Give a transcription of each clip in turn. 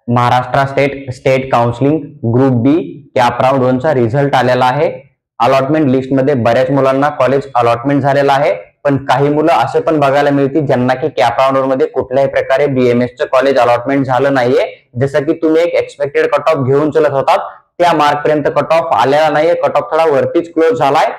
Maharashtra state counselling group बी cap round 1 चा result आलेला आहे। अलॉटमेंट लिस्ट मध्ये बऱ्याच मुलांना कॉलेज अलॉटमेंट झालेला आहे, पण काही मुलं असे पण बघायला मिळतील ज्यांना की कॅप राऊंड मध्ये कुठल्याही प्रकारे बीएमएस चं कॉलेज अलॉटमेंट झालं नाहीये। जसं की तुम्ही एक एक्सपेक्टेड कट ऑफ घेऊन चलत होतात त्या मार्क पर्यंत कट ऑफ आलेला नाहीये, कट ऑफ थोडा वरतीच क्लोज झालाय।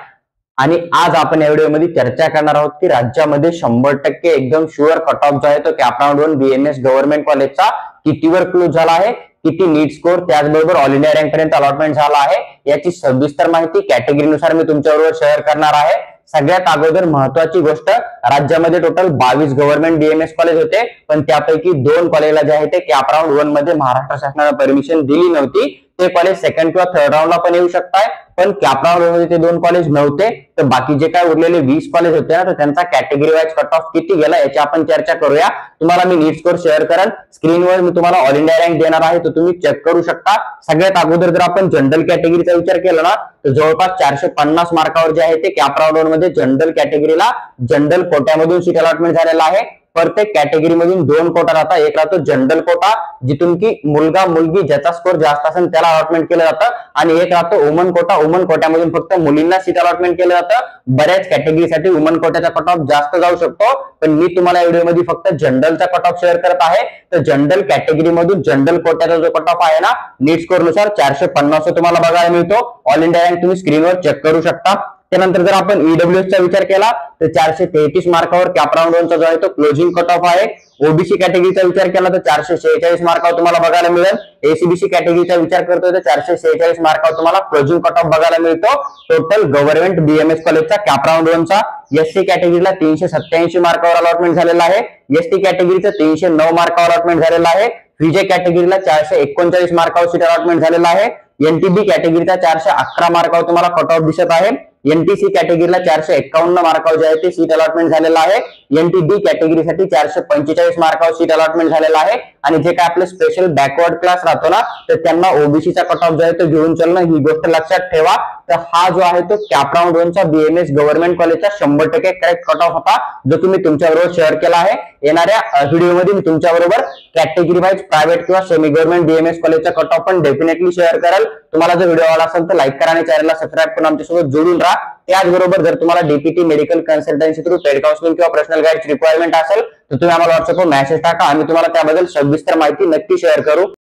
आणि आज आपण या व्हिडिओमध्ये चर्चा करणार आहोत की राज्यामध्ये 100% एकदम शुअर कट ऑफ जो आहे तो कॅप राऊंड 1 बीएमएस गव्हर्नमेंट कॉलेजचा कितीवर क्लोज झाला आहे, किती नीट स्कोर, त्याचबरोबर ऑल इंडिया रँक पर्यंत अलॉटमेंट झाला आहे, याची सविस्तर माहिती कॅटेगरीनुसार मी तुमच्याबरोबर शेअर करणार आहे। सगळ्यात अगोदर महत्वाची गोष्ट, राज्यामध्ये टोटल 22 गव्हर्नमेंट बीएमएस कॉलेज होते, पण त्यापैकी 2 कॉलेजला जे आहे ते कॅप राऊंड 1 मध्ये महाराष्ट्र शासनाने परमिशन दिली नव्हती। ते कॉलेज सेकंड किंवा थर्ड राऊंडला पण येऊ शकताय, पण कॅप राऊंड मध्ये ते 2 कॉलेज नव्हते। तर बाकी जे काय उरलेले 20 कॉलेज होते ना, तर त्यांचा कॅटेगरी वाईज कट ऑफ किती गेला याची आपण चर्चा करूया। तुम्हाला मी नीट स्कोर शेअर करेन, स्क्रीनवर मी तुम्हाला ऑल इंडिया रँक देणार आहे, तो तुम्ही चेक करू शकता। सगळ्यात अगोदर जर आपण जनरल कॅटेगरीचा विचार केला ना, तर जवळपास 450 मार्कावर जे आहे ते कॅप राऊंड 1 मध्ये जनरल कॅटेगरीला जनरल कोट्यामधून सीट अलॉटमेंट झालेला आहे। प्रत्येक कॅटेगरी मधून 2 कोटा राहतात। एक राहतो जनरल कोटा, जिथून की मुलगा मुलगी ज्याचा स्कोर जास्त असेल त्याला अलॉटमेंट केलं जातं, आणि एक राहतो वुमन कोटा, वुमन कोट्यामधून फक्त मुलींना सीट अलॉटमेंट केलं जातं। बऱ्याच कॅटेगरीसाठी वुमन कोट्याचा कट ऑफ जास्त जाऊ शकतो, पण मी तुम्हाला व्हिडिओमध्ये फक्त जनरलचा कट ऑफ शेअर करत आहे। तर जनरल कॅटेगरी मधून जनरल कोट्याचा जो कट ऑफ आहे ना, नीट स्कोर नुसार 450 तुम्हाला बघायला मिळतो। ऑल इंडिया रँक तुम्ही स्क्रीनवर चेक करू शकता। त्यानंतर जर आपण ईडब्ल्यूएस चा विचार केला तर 433 मार्कावर कॅप राऊंड 1 चा जो आहे तो क्लोजिंग कट ऑफ आहे। ओबीसी कॅटेगरीचा विचार केला तर 446 मार्कावर तुम्हाला बघायला मिळेल। एसीबीसी कॅटेगरीचा विचार करतोय तर 446 मार्कावर तुम्हाला क्लोजिंग कट ऑफ बघायला मिळतो टोटल गव्हर्नमेंट बीएमएस कॉलेजचा कॅप राऊंड 1 चा। एससी कॅटेगरीला 387 मार्कावर अलॉटमेंट झालेला आहे। एसटी कॅटेगरीचं 309 मार्कावर अलॉटमेंट झालेला आहे। व्हीजे कॅटेगरीला 439 मार्कावर सीट अलॉटमेंट झालेला आहे। एनटीबी कॅटेगरीचा 411 मार्कावर तुम्हाला कट ऑफ दिसत आहे। एनटीसी कॅटेगरीला 451 मार्कावर जे आहे ते सीट अलॉटमेंट झालेला आहे। एनटीडी कॅटेगरीसाठी 445 मार्कावर सीट अलॉटमेंट झालेला आहे। आणि जे काय आपले स्पेशल बॅकवर्ड क्लास राहतो ना, तर त्यांना ओबीसीचा कट ऑफ जो आहे तो घेऊन चलणं, ही गोष्ट लक्षात ठेवा। तर हा जो आहे तो कॅप राऊंड 1 चा बीएमएस गव्हर्नमेंट कॉलेजचा 100% करेक्ट कट ऑफ होता, जो तुम्ही तुमच्याबरोबर शेअर केला आहे। येणाऱ्या व्हिडिओमध्ये मी तुमच्याबरोबर कॅटेगरी वाईज प्रायव्हेट किंवा सेमी गव्हर्नमेंट बीएमएस कॉलेजचा कट ऑफ पण डेफिनेटली शेअर करेल। तुम्हाला जर व्हिडिओ आवडला असेल तर लाईक करा आणि चॅनलला सबस्क्राईब करून आमच्यासोबत जोडून राहा। त्याचबरोबर जर तुम्हाला DPT medical consultancy through paid counselling किंवा पर्सनल गाईडची रिक्वायरमेंट असेल तर तुम्ही आम्हाला व्हॉट्सअपवर मेसेज टाका, आम्ही तुम्हाला त्याबद्दल सविस्तर माहिती नक्की शेअर करू।